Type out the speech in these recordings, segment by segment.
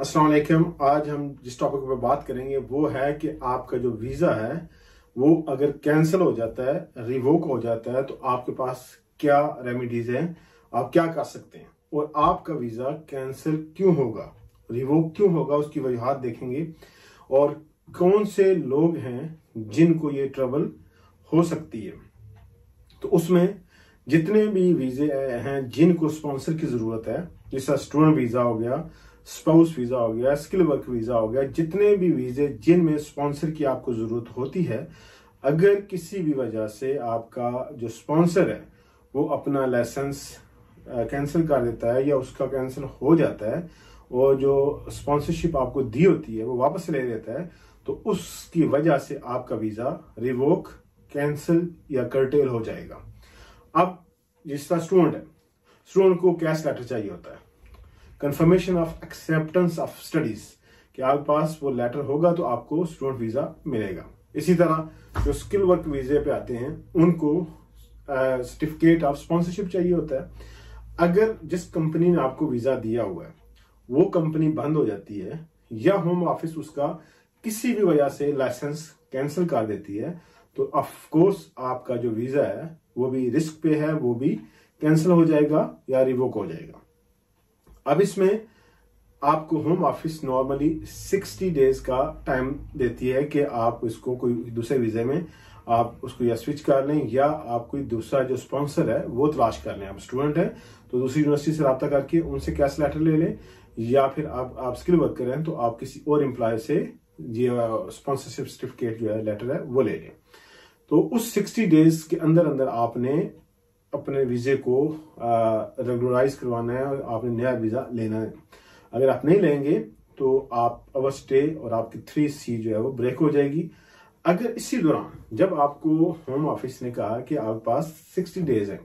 अस्सलाम वालेकुम। आज हम जिस टॉपिक पर बात करेंगे वो है कि आपका जो वीजा है वो अगर कैंसिल हो जाता है, रिवोक हो जाता है, तो आपके पास क्या रेमेडीज हैं, आप क्या कर सकते हैं और आपका वीजा कैंसिल क्यों होगा, रिवोक क्यों होगा, उसकी वजूहात देखेंगे और कौन से लोग हैं जिनको ये ट्रबल हो सकती है। तो उसमें जितने भी वीजे हैं जिनको स्पॉन्सर की जरूरत है, जैसा स्टूडेंट वीजा हो गया, स्पाउस वीजा हो गया, स्किल वर्क वीजा हो गया, जितने भी वीजे जिनमें स्पॉन्सर की आपको जरूरत होती है, अगर किसी भी वजह से आपका जो स्पॉन्सर है वो अपना लाइसेंस कैंसिल कर देता है या उसका कैंसिल हो जाता है और जो स्पॉन्सरशिप आपको दी होती है वो वापस ले लेता है, तो उसकी वजह से आपका वीजा रिवोक, कैंसिल या कर्टेल हो जाएगा। अब जिस तरह स्टूडेंट है, स्टूडेंट को कैश लेटर चाहिए होता है, confirmation of acceptance of studies, कि आपके पास वो लेटर होगा तो आपको स्टूडेंट वीजा मिलेगा। इसी तरह जो स्किल वर्क वीजे पे आते हैं उनको सर्टिफिकेट ऑफ स्पॉन्सरशिप चाहिए होता है। अगर जिस कंपनी ने आपको वीजा दिया हुआ है वो कंपनी बंद हो जाती है या होम ऑफिस उसका किसी भी वजह से लाइसेंस कैंसिल कर देती है, तो ऑफ कोर्स आपका जो वीजा है वो भी रिस्क पे है, वो भी कैंसिल हो जाएगा या रिवोक हो जाएगा। अब इसमें आपको होम ऑफिस नॉर्मली 60 डेज का टाइम देती है कि आप इसको कोई दूसरे वीजे में आप उसको या स्विच कर लें या आप कोई दूसरा जो स्पॉन्सर है वो तलाश कर लें। आप स्टूडेंट है तो दूसरी यूनिवर्सिटी से रब्ता करके उनसे कैश लेटर ले लें, या फिर आप स्किल वर्क कर रहे हैं तो आप किसी और एम्प्लॉय से स्पॉन्सरशिप सर्टिफिकेट जो है लेटर है वो ले लें। तो उस 60 डेज के अंदर अंदर आपने अपने वीजे को रेगुलराइज करवाना है और आपने नया वीजा लेना है। अगर आप नहीं लेंगे तो आप अवर स्टे और आपकी 3C जो है वो ब्रेक हो जाएगी। अगर इसी दौरान जब आपको होम ऑफिस ने कहा कि आपके पास 60 डेज है,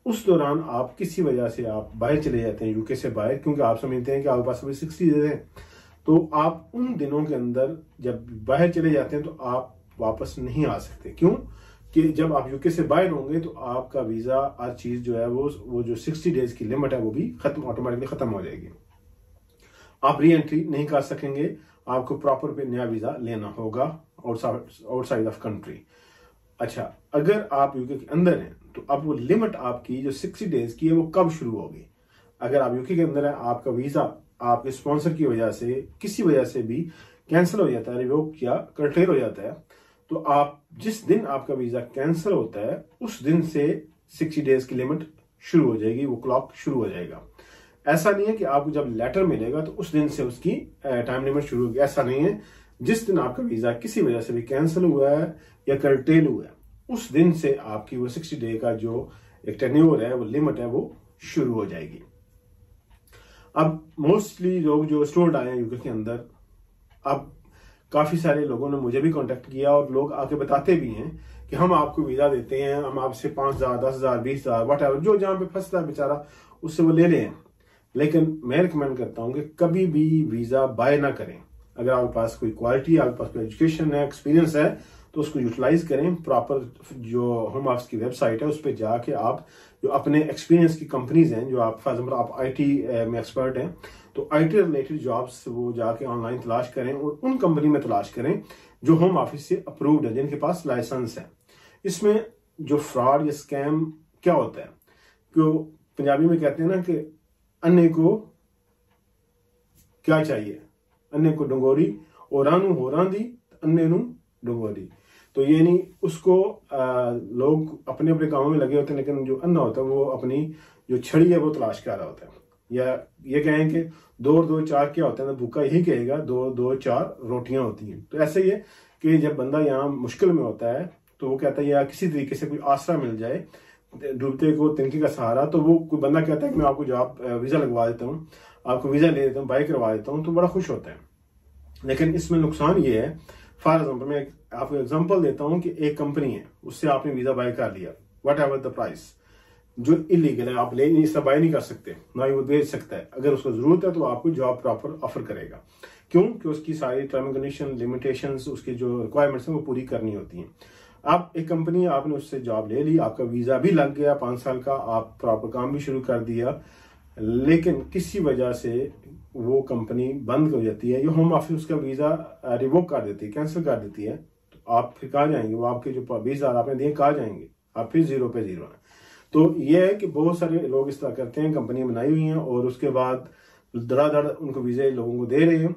उस दौरान आप किसी वजह से आप बाहर चले जाते हैं, यूके से बाहर, क्योंकि आप समझते हैं कि आपके पास अभी 60 डेज है, तो आप उन दिनों के अंदर जब बाहर चले जाते हैं तो आप वापस नहीं आ सकते। क्यों कि जब आप यूके से बाहर होंगे तो आपका वीजा हर चीज जो है वो जो 60 डेज की लिमिट है वो भी ऑटोमेटिकली खत्म हो जाएगी। आप री एंट्री नहीं कर सकेंगे, आपको प्रॉपर पे नया वीजा लेना होगा आउटसाइड ऑफ कंट्री। अच्छा, अगर आप यूके के अंदर हैं तो अब वो लिमिट आपकी जो 60 डेज की है वो कब शुरू होगी। अगर आप यूके के अंदर है, आपका वीजा आपके स्पॉन्सर की वजह से किसी वजह से भी कैंसिल हो जाता है, रिवोक या कर्टेल हो जाता है, तो आप जिस दिन आपका वीजा कैंसिल होता है उस दिन से 60 डेज की लिमिट शुरू हो जाएगी, वो क्लॉक शुरू हो जाएगा। ऐसा नहीं है कि आपको जब लेटर मिलेगा तो उस दिन से उसकी टाइम लिमिट शुरू होगी, ऐसा नहीं है। जिस दिन आपका वीजा किसी वजह से भी कैंसिल हुआ है या कर्टेल हुआ है उस दिन से आपकी वो 60 डे का जो एक टेन्योर है, वो लिमिट है, वो शुरू हो जाएगी। अब मोस्टली लोग जो स्टूडेंट आए हैं यूके के अंदर, अब काफी सारे लोगों ने मुझे भी कांटेक्ट किया और लोग आके बताते भी हैं कि हम आपको वीजा देते हैं, हम आपसे 5,000, 10,000, 20,000 वट एवर जो जहां पे फंसता है बेचारा उससे वो ले लें। लेकिन मैं रिकमेंड करता हूं कि कभी भी वीजा बाय ना करें। अगर आपके पास कोई क्वालिटी, आपके पास कोई एजुकेशन है, एक्सपीरियंस है, तो उसको यूटिलाइज करें। प्रॉपर जो होम ऑफिस की वेबसाइट है उस पर जाके आप जो अपने एक्सपीरियंस की कंपनीज हैं, जो आप फॉर एग्जाम्पल आप IT में एक्सपर्ट हैं तो IT रिलेटेड जॉब्स वो जाके ऑनलाइन तलाश करें और उन कंपनी में तलाश करें जो होम ऑफिस से अप्रूव्ड है, जिनके पास लाइसेंस है। इसमें जो फ्रॉड या स्कैम क्या होता है, जो पंजाबी में कहते हैं ना कि अन्य को क्या चाहिए, अन्य को डंगोरी और रानू हो रांदी अन्य नू डंगोरी। तो ये नहीं, उसको लोग अपने अपने कामों में लगे होते हैं, लेकिन जो अन्ना होता है वो अपनी जो छड़ी है वो तलाश कर रहा होता है। या ये कहें कि 2 और 2 4 क्या होता है, भूखा यही कहेगा 2 2 4 रोटियां होती हैं। तो ऐसे ही है कि जब बंदा यहाँ मुश्किल में होता है तो वो कहता है या किसी तरीके से कोई आसरा मिल जाए, डूबते को तिनके का सहारा, तो वो कोई बंदा कहता है कि मैं आपको जॉब वीजा लगवा देता हूँ, आपको वीजा ले देता हूँ, बाई करवा देता हूँ, तो बड़ा खुश होता है। लेकिन इसमें नुकसान ये है, फॉर एग्जाम्पल मैं आपको एग्जाम्पल देता हूँ कि एक कंपनी है, उससे आपने वीजा बाय कर लिया वट एवर द प्राइस, जो इलीगल है, आप ले नहीं, इससे बाय नहीं कर सकते, ना ही वो बेच सकता है। अगर उसको जरूरत है तो आपको जॉब प्रॉपर ऑफर करेगा। क्यों कि उसकी सारी टर्म एंड कंडीशन, लिमिटेशंस, उसकी जो रिक्वायरमेंट्स हैं वो पूरी करनी होती हैं। आप एक कंपनी, आपने उससे जॉब ले ली, आपका वीजा भी लग गया 5 साल का, आप प्रॉपर काम भी शुरू कर दिया, लेकिन किसी वजह से वो कंपनी बंद हो जाती है या होम ऑफिस उसका वीजा रिवोक कर देती है, कैंसिल कर देती है, तो आप फिर कहाँ जाएंगे? वो आपके जो 20,000 आपने दिए कहाँ जाएंगे? आप फिर 0 पे 0 है। तो ये है कि बहुत सारे लोग इस तरह करते हैं, कंपनी बनाई हुई हैं और उसके बाद धड़ाधड़ उनको वीजे लोगों को दे रहे हैं,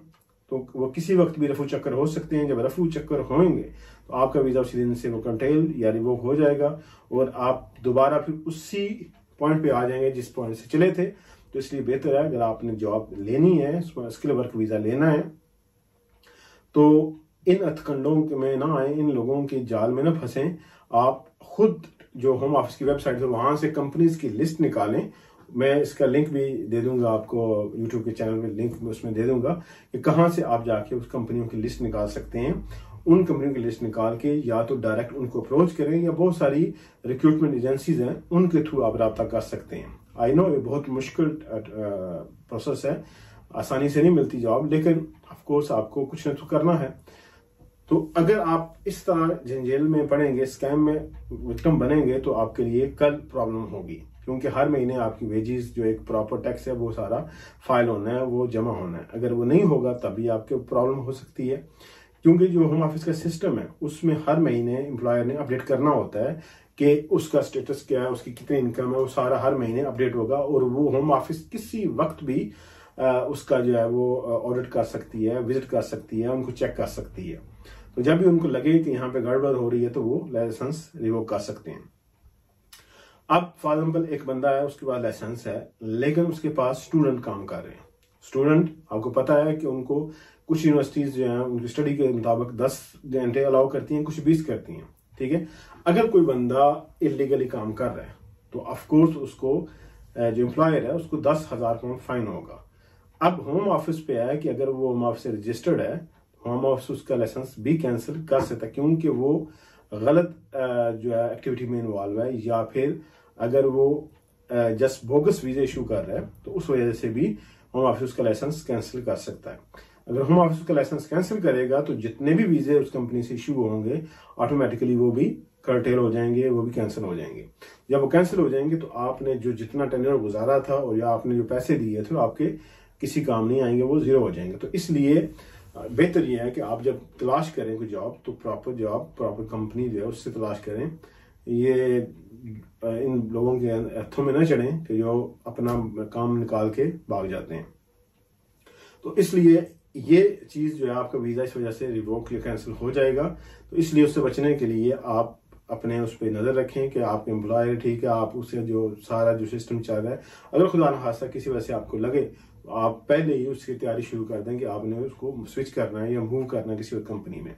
तो वो किसी वक्त भी रफू चक्कर हो सकते हैं। जब रफू चक्कर होंगे तो आपका वीजा उसी दिन से वो कंटेल या रिवोक हो जाएगा और आप दोबारा फिर उसी पॉइंट पे आ जाएंगे जिस पॉइंट से चले थे। तो इसलिए बेहतर है, अगर आपने जॉब लेनी है, स्किल वर्क वीजा लेना है, तो इन हथकंडों में ना आए, इन लोगों के जाल में ना फंसें। आप खुद जो होम ऑफिस की वेबसाइट है वहां से कंपनीज की लिस्ट निकालें। मैं इसका लिंक भी दे दूंगा आपको, यूट्यूब के चैनल में लिंक उसमें दे दूंगा कि कहां से आप जाके उस कंपनियों की लिस्ट निकाल सकते हैं। उन कंपनियों की लिस्ट निकाल के या तो डायरेक्ट उनको अप्रोच करें या बहुत सारी रिक्रूटमेंट एजेंसीज हैं उनके थ्रू आप रब्ता कर सकते हैं। आई नो ये बहुत मुश्किल प्रोसेस है, आसानी से नहीं मिलती जॉब, लेकिन ऑफ कोर्स आपको कुछ न कुछ करना है। तो अगर आप इस तरह झंझेल में पड़ेंगे, स्कैम में विक्टिम बनेंगे, तो आपके लिए कल प्रॉब्लम होगी, क्योंकि हर महीने आपकी वेजेस जो एक प्रॉपर टैक्स है वो सारा फाइल होना है, वो जमा होना है। अगर वो नहीं होगा तभी आपके प्रॉब्लम हो सकती है, क्योंकि जो होम ऑफिस का सिस्टम है उसमें हर महीने एम्प्लॉयर ने अपडेट करना होता है कि उसका स्टेटस क्या है, उसकी कितनी इनकम है, वो सारा हर महीने अपडेट होगा। और वो होम ऑफिस किसी वक्त भी उसका जो है वो ऑडिट कर सकती है, विजिट कर सकती है, उनको चेक कर सकती है। तो जब भी उनको लगे कि यहाँ पे गड़बड़ हो रही है तो वो लाइसेंस रिवोक कर सकते हैं। अब फॉर एग्जाम्पल एक बंदा है, उसके पास लाइसेंस है लेकिन उसके पास स्टूडेंट काम कर रहे हैं। स्टूडेंट, आपको पता है कि उनको कुछ यूनिवर्सिटीज जो है उनकी स्टडी के मुताबिक 10 घंटे अलाउ करती हैं, कुछ 20 करती हैं, ठीक है। अगर कोई बंदा इलीगली काम कर रहा है तो ऑफकोर्स उसको जो एम्प्लॉयर है उसको 10,000 पाउंड फाइन होगा। अब होम ऑफिस पे है कि अगर वो होम ऑफिस से रजिस्टर्ड है, होम ऑफिस उसका लाइसेंस भी कैंसिल कर सकता है, क्योंकि वो गलत जो है एक्टिविटी में इन्वॉल्व है, या फिर अगर वो जस्ट बोगस वीजा इशू कर रहा है तो उस वजह से भी होम ऑफिस उसका लाइसेंस कैंसिल कर सकता है। अगर होम ऑफिस उसका लाइसेंस कैंसिल करेगा तो जितने भी वीजे उस कंपनी से इशू होंगे ऑटोमेटिकली वो भी कर्टेल हो जाएंगे, वो भी कैंसिल हो जाएंगे। जब वो कैंसिल हो जाएंगे तो आपने जो जितना टेन्योर गुजारा था और या आपने जो पैसे दिए थे आपके किसी काम नहीं आएंगे, वो जीरो हो जाएंगे। तो इसलिए बेहतर यह है कि आप जब तलाश करें कोई जॉब तो प्रॉपर जॉब, प्रॉपर कंपनी जो है उससे तलाश करें। ये इन लोगों के हथों में न चढ़ें कि जो अपना काम निकाल के भाग जाते हैं। तो इसलिए ये चीज जो है आपका वीजा इस वजह से रिवोक या कैंसिल हो जाएगा। तो इसलिए उससे बचने के लिए आप अपने उस पर नजर रखें कि आपके एम्प्लॉयर ठीक है, आप उससे जो सारा जो सिस्टम चल रहा है, अगर खुदा न खास्ता किसी वजह से आपको लगे तो आप पहले ही उसकी तैयारी शुरू कर दें कि आपने उसको स्विच करना है या मूव करना है किसी और कंपनी में।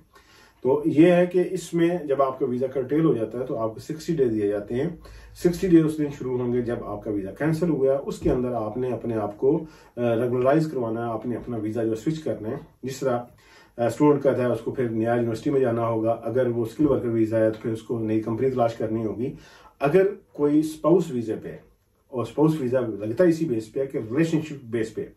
तो ये है कि इसमें जब आपका वीजा कर्टेल हो जाता है तो आपको 60 डे दिए जाते हैं। 60 डे उस दिन शुरू होंगे जब आपका वीजा कैंसिल हुआ, उसके अंदर आपने अपने आप को रेगुलराइज करवाना है, आपने अपना वीजा जो स्विच करना है। जिस तरह स्टूडेंट का था उसको फिर नया यूनिवर्सिटी में जाना होगा, अगर वो स्किल वर्कर वीजा है तो फिर उसको नई कंपनी तलाश करनी होगी। अगर कोई स्पाउस वीजा पे है, और स्पाउस वीजा लगता है इसी बेस पे है कि रिलेशनशिप बेस पे,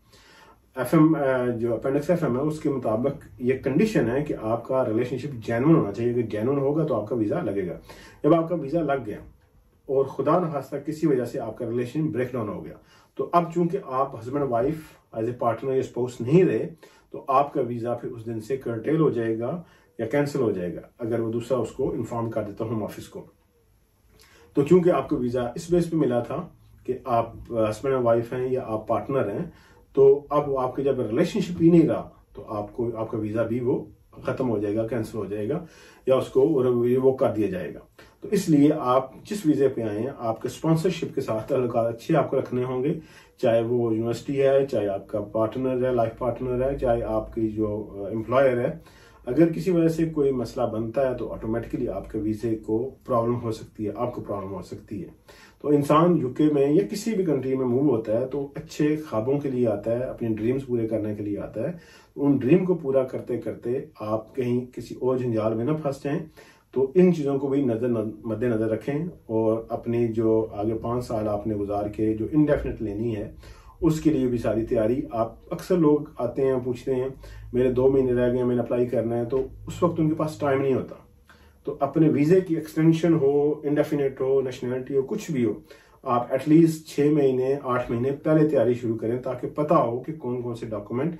FM जो अपेंडिक्स FM है उसके मुताबिक ये कंडीशन है कि आपका रिलेशनशिप जेन्युइन होना चाहिए। अगर जेन्युइन होगा तो आपका वीजा लगेगा। जब आपका वीजा लग गया और खुदा न खास्ता किसी वजह से आपका रिलेशन ब्रेक डाउन हो गया, तो अब चूंकि आप husband wife as a partner या स्पाउस नहीं रहे, तो आपका वीजा फिर उस दिन से कर्टेल हो जाएगा या कैंसिल हो जाएगा अगर वो दूसरा उसको इन्फॉर्म कर देता होम ऑफिस को। तो चूंकि आपको वीजा इस बेस पे मिला था कि आप हस्बैंड एंड वाइफ हैं या आप पार्टनर हैं, तो अब आपके जब रिलेशनशिप ही नहीं रहा तो आपको आपका वीजा भी वो खत्म हो जाएगा, कैंसिल हो जाएगा या उसको वो कर दिया जाएगा। तो इसलिए आप जिस वीजे पे आए हैं आपके स्पॉन्सरशिप के साथ ताल्लुकात अच्छे आपको रखने होंगे, चाहे वो यूनिवर्सिटी है, चाहे आपका पार्टनर है, लाइफ पार्टनर है, चाहे आपकी जो एम्प्लॉयर है। अगर किसी वजह से कोई मसला बनता है तो ऑटोमेटिकली आपके वीजे को प्रॉब्लम हो सकती है, आपको प्रॉब्लम हो सकती है। तो इंसान यूके में या किसी भी कंट्री में मूव होता है तो अच्छे ख्वाबों के लिए आता है, अपने ड्रीम्स पूरे करने के लिए आता है। उन ड्रीम को पूरा करते करते आप कहीं किसी और जंजाल में ना फंस जाएं। तो इन चीज़ों को भी मद्देनजर रखें और अपनी जो आगे 5 साल आपने गुजार के जो इंडेफिनिट लेनी है उसके लिए भी सारी तैयारी। आप अक्सर लोग आते हैं पूछते हैं मेरे 2 महीने रह गए, मैंने अप्लाई करना है, तो उस वक्त उनके पास टाइम नहीं होता। तो अपने वीजे की एक्सटेंशन हो, इंडेफिनिट हो, नेशनैलिटी हो, कुछ भी हो, आप एटलीस्ट 6 महीने 8 महीने पहले तैयारी शुरू करें, ताकि पता हो कि कौन कौन से डॉक्यूमेंट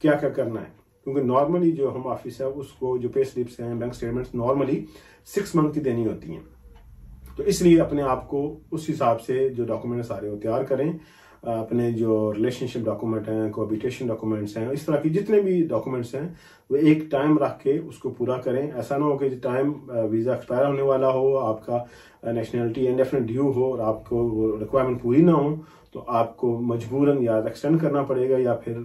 क्या क्या करना है। क्योंकि नॉर्मली जो होम ऑफिस है उसको जो पे स्लिप्स हैं, बैंक स्टेटमेंट्स नॉर्मली 6 मंथ की देनी होती हैं। तो इसलिए अपने आप को उस हिसाब से जो डॉक्यूमेंट सारे वो तैयार करें। अपने जो रिलेशनशिप डॉक्यूमेंट हैं, कोहैबिटेशन डॉक्यूमेंट्स हैं, इस तरह की जितने भी डॉक्यूमेंट्स हैं वो एक टाइम रख के उसको पूरा करें। ऐसा ना हो कि टाइम वीजा एक्सपायर होने वाला हो, आपका नेशनलिटी इंडेफिनिट ड्यू हो और आपको वो रिक्वायरमेंट पूरी ना हो, तो आपको मजबूरन या एक्सटेंड करना पड़ेगा या फिर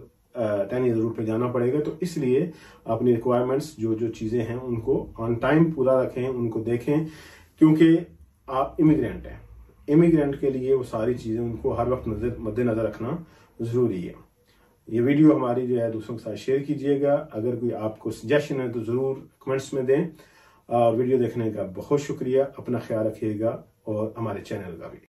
10 ईयर रूट पे जाना पड़ेगा। तो इसलिए अपनी रिक्वायरमेंट्स जो जो चीजें हैं उनको ऑन टाइम पूरा रखें, उनको देखें, क्योंकि आप इमिग्रेंट हैं। इमिग्रेंट के लिए वो सारी चीजें उनको हर वक्त मद्देनजर रखना जरूरी है। ये वीडियो हमारी जो है दूसरों के साथ शेयर कीजिएगा। अगर कोई आपको सजेशन है तो जरूर कमेंट्स में दें। वीडियो देखने का बहुत शुक्रिया। अपना ख्याल रखिएगा और हमारे चैनल का भी।